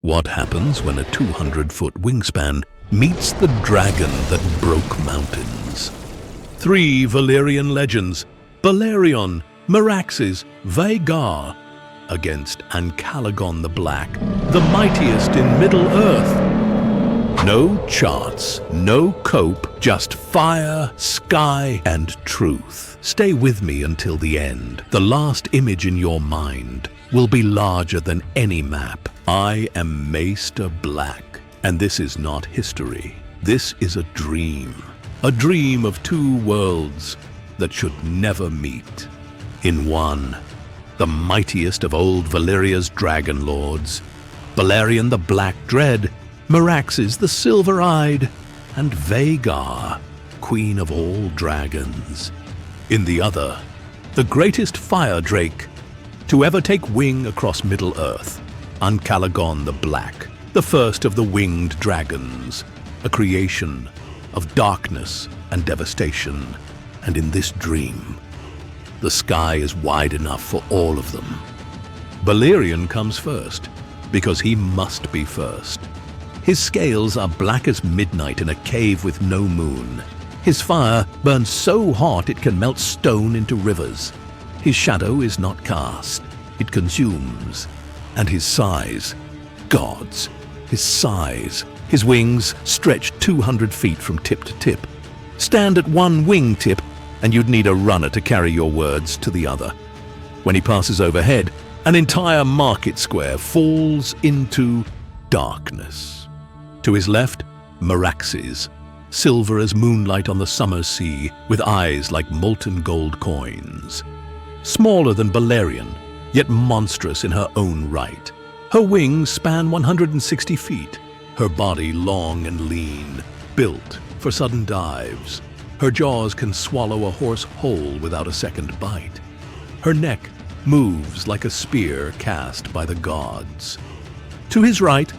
What happens when a 200-foot wingspan meets the dragon that broke mountains? 3 Valyrian legends, Balerion, Meraxes, Vhagar, against Ancalagon the Black, the mightiest in Middle-earth. No charts, no cope, just fire, sky, and truth. Stay with me until the end. The last image in your mind will be larger than any map. I am Maester Black, and this is not history. This is a dream of 2 worlds that should never meet. In one, the mightiest of Old Valyria's dragonlords, Balerion the Black Dread, Meraxes the Silver-Eyed, and Vhagar, queen of all dragons. In the other, the greatest fire drake to ever take wing across Middle-earth, Ancalagon the Black, the first of the winged dragons, a creation of darkness and devastation. And in this dream, the sky is wide enough for all of them. Balerion comes first, because he must be first. His scales are black as midnight in a cave with no moon. His fire burns so hot it can melt stone into rivers. His shadow is not cast, it consumes. And his size, gods, his size. His wings stretch 200 feet from tip to tip. Stand at one wing tip, and you'd need a runner to carry your words to the other. When he passes overhead, an entire market square falls into darkness. To his left, Meraxes, silver as moonlight on the summer sea, with eyes like molten gold coins. Smaller than Balerion, yet monstrous in her own right. Her wings span 160 feet, her body long and lean, built for sudden dives. Her jaws can swallow a horse whole without a second bite. Her neck moves like a spear cast by the gods. To his right,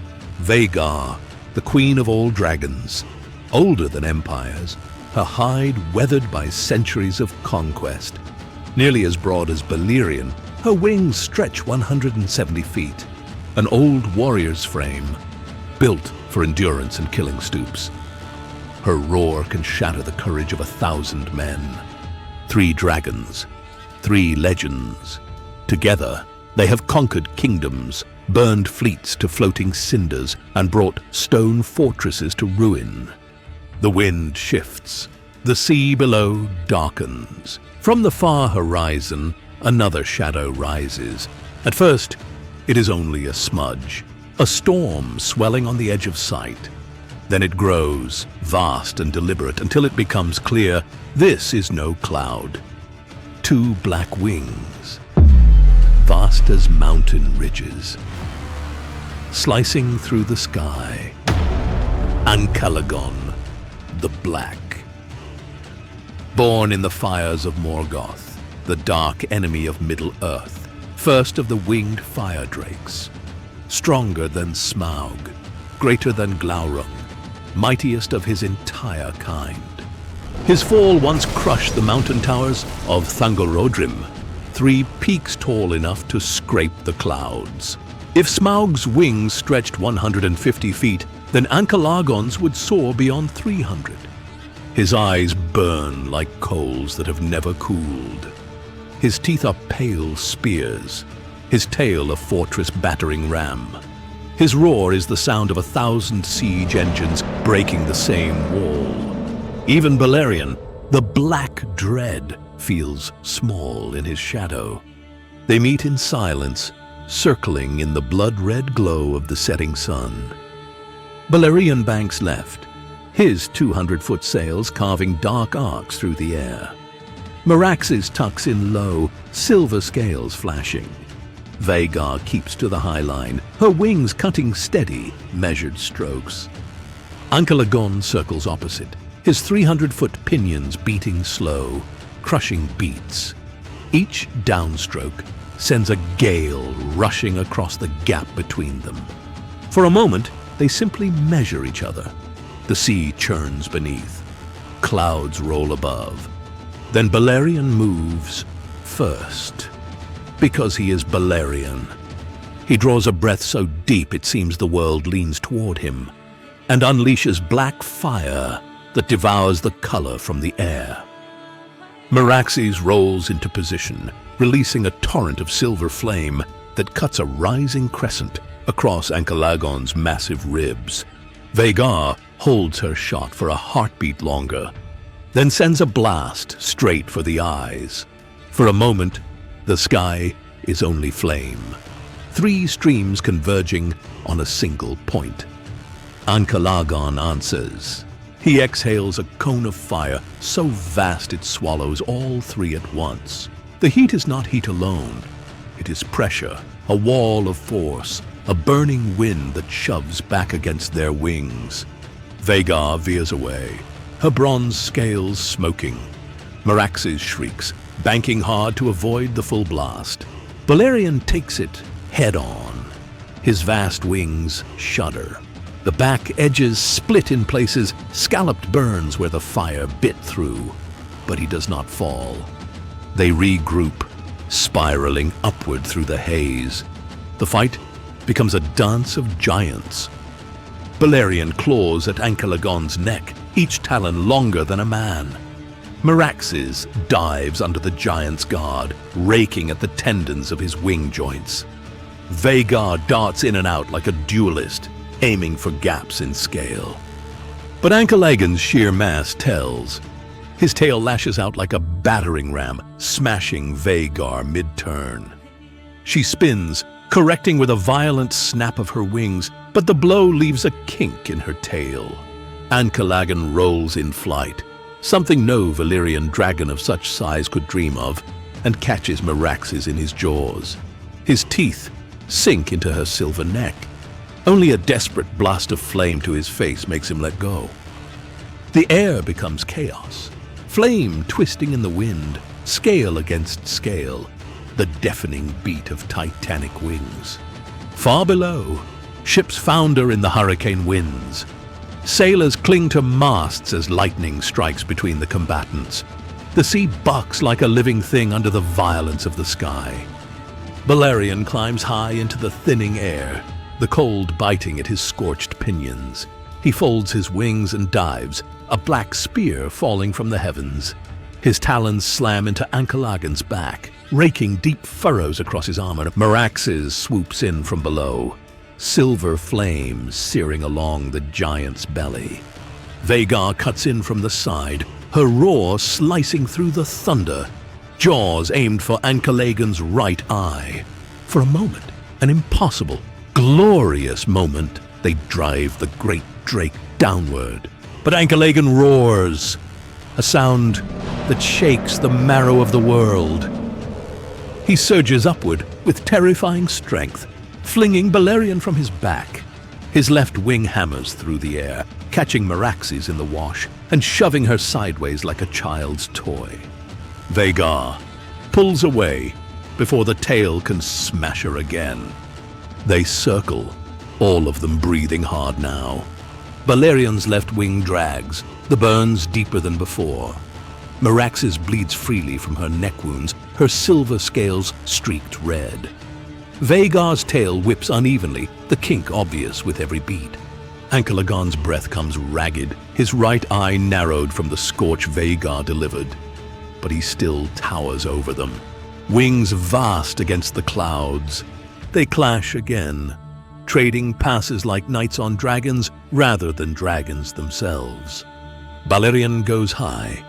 Vhagar, the queen of all dragons, older than empires, her hide weathered by centuries of conquest. Nearly as broad as Balerion, her wings stretch 170 feet, an old warrior's frame, built for endurance and killing stoops. Her roar can shatter the courage of 1,000 men. 3 dragons, 3 legends. Together, they have conquered kingdoms, burned fleets to floating cinders, and brought stone fortresses to ruin. The wind shifts. The sea below darkens. From the far horizon, another shadow rises. At first, it is only a smudge, a storm swelling on the edge of sight. Then it grows, vast and deliberate, until it becomes clear this is no cloud. 2 black wings, vast as mountain ridges, slicing through the sky. Ancalagon the Black. Born in the fires of Morgoth, the dark enemy of Middle-earth, first of the winged fire drakes. Stronger than Smaug, greater than Glaurung, mightiest of his entire kind. His fall once crushed the mountain towers of Thangorodrim, 3 peaks tall enough to scrape the clouds. If Smaug's wings stretched 150 feet, then Ancalagon's would soar beyond 300. His eyes burn like coals that have never cooled. His teeth are pale spears, his tail a fortress battering ram. His roar is the sound of 1,000 siege engines breaking the same wall. Even Balerion, the Black Dread, feels small in his shadow. They meet in silence, circling in the blood-red glow of the setting sun. Balerion banks left, his 200-foot sails carving dark arcs through the air. Meraxes tucks in low, silver scales flashing. Vhagar keeps to the high line, her wings cutting steady, measured strokes. Ancalagon circles opposite, his 300-foot pinions beating slow, crushing beats. Each downstroke sends a gale rushing across the gap between them. For a moment, they simply measure each other. The sea churns beneath. Clouds roll above. Then Balerion moves first, because he is Balerion. He draws a breath so deep it seems the world leans toward him, and unleashes black fire that devours the color from the air. Meraxes rolls into position, releasing a torrent of silver flame that cuts a rising crescent across Ancalagon's massive ribs. Vhagar holds her shot for a heartbeat longer, then sends a blast straight for the eyes. For a moment, the sky is only flame, 3 streams converging on a single point. Ancalagon answers. He exhales a cone of fire so vast it swallows all 3 at once. The heat is not heat alone. It is pressure, a wall of force, a burning wind that shoves back against their wings. Vhagar veers away, her bronze scales smoking. Meraxes shrieks, banking hard to avoid the full blast. Balerion takes it head on. His vast wings shudder. The back edges split in places, scalloped burns where the fire bit through. But he does not fall. They regroup, spiraling upward through the haze. The fight becomes a dance of giants. Balerion claws at Ancalagon's neck, each talon longer than a man. Meraxes dives under the giant's guard, raking at the tendons of his wing joints. Vhagar darts in and out like a duelist, aiming for gaps in scale. But Ancalagon's sheer mass tells. His tail lashes out like a battering ram, smashing Vhagar mid-turn. She spins, correcting with a violent snap of her wings, but the blow leaves a kink in her tail. Ancalagon rolls in flight, something no Valyrian dragon of such size could dream of, and catches Meraxes in his jaws. His teeth sink into her silver neck. Only a desperate blast of flame to his face makes him let go. The air becomes chaos, flame twisting in the wind, scale against scale, the deafening beat of titanic wings. Far below, ships founder in the hurricane winds. Sailors cling to masts as lightning strikes between the combatants. The sea bucks like a living thing under the violence of the sky. Balerion climbs high into the thinning air, the cold biting at his scorched pinions. He folds his wings and dives, a black spear falling from the heavens. His talons slam into Ancalagon's back, raking deep furrows across his armor. Meraxes swoops in from below, silver flame searing along the giant's belly. Vhagar cuts in from the side, her roar slicing through the thunder, jaws aimed for Ancalagon's right eye. For a moment, an impossible, glorious moment, they drive the great drake downward. But Ancalagon roars, a sound that shakes the marrow of the world. He surges upward with terrifying strength, flinging Balerion from his back. His left wing hammers through the air, catching Meraxes in the wash and shoving her sideways like a child's toy. Vhagar pulls away before the tail can smash her again. They circle, all of them breathing hard now. Balerion's left wing drags, the burns deeper than before. Meraxes bleeds freely from her neck wounds, her silver scales streaked red. Vhagar's tail whips unevenly, the kink obvious with every beat. Ancalagon's breath comes ragged, his right eye narrowed from the scorch Vhagar delivered. But he still towers over them, wings vast against the clouds. They clash again, trading passes like knights on dragons rather than dragons themselves. Balerion goes high,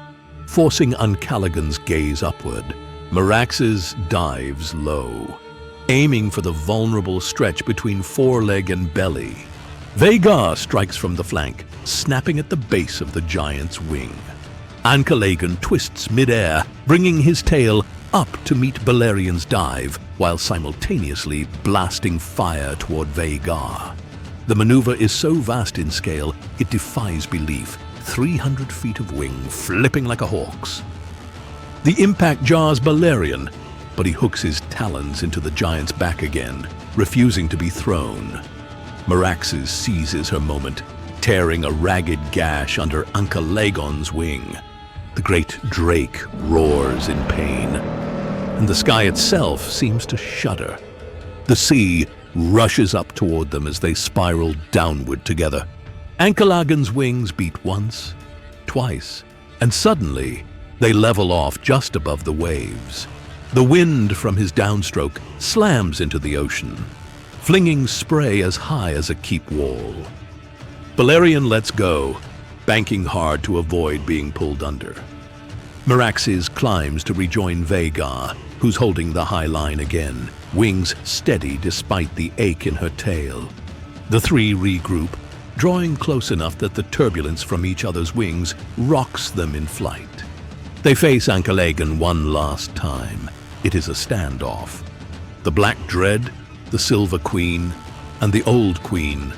forcing Ancalagon's gaze upward. Meraxes dives low, aiming for the vulnerable stretch between foreleg and belly. Vhagar strikes from the flank, snapping at the base of the giant's wing. Ancalagon twists midair, bringing his tail up to meet Balerion's dive, while simultaneously blasting fire toward Vhagar. The maneuver is so vast in scale, it defies belief. 300 feet of wing flipping like a hawk's. The impact jars Balerion, but he hooks his talons into the giant's back again, refusing to be thrown. Meraxes seizes her moment, tearing a ragged gash under Ancalagon's wing. The great drake roars in pain, and the sky itself seems to shudder. The sea rushes up toward them as they spiral downward together. Ancalagon's wings beat once, twice, and suddenly they level off just above the waves. The wind from his downstroke slams into the ocean, flinging spray as high as a keep wall. Balerion lets go, banking hard to avoid being pulled under. Meraxes climbs to rejoin Vhagar, who's holding the high line again, wings steady despite the ache in her tail. The three regroup, drawing close enough that the turbulence from each other's wings rocks them in flight. They face Ancalagon one last time. It is a standoff. The Black Dread, the Silver Queen, and the Old Queen,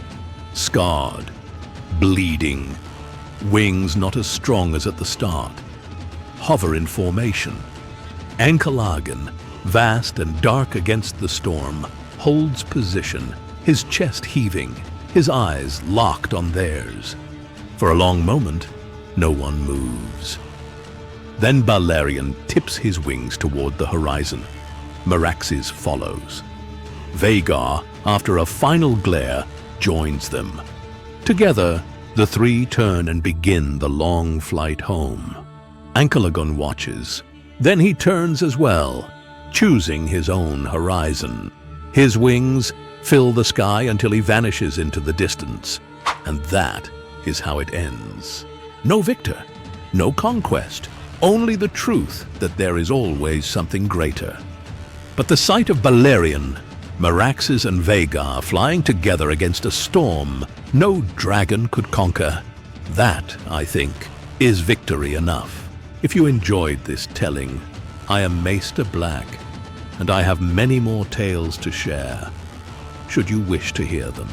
scarred, bleeding, wings not as strong as at the start, hover in formation. Ancalagon, vast and dark against the storm, holds position, his chest heaving, his eyes locked on theirs. For a long moment, no one moves. Then Balerion tips his wings toward the horizon. Meraxes follows. Vhagar, after a final glare, joins them. Together, the three turn and begin the long flight home. Ancalagon watches. Then he turns as well, choosing his own horizon. His wings fill the sky until he vanishes into the distance. And that is how it ends. No victor, no conquest, only the truth that there is always something greater. But the sight of Balerion, Meraxes and Vhagar flying together against a storm no dragon could conquer, that, I think, is victory enough. If you enjoyed this telling, I am Maester Black, and I have many more tales to share, should you wish to hear them.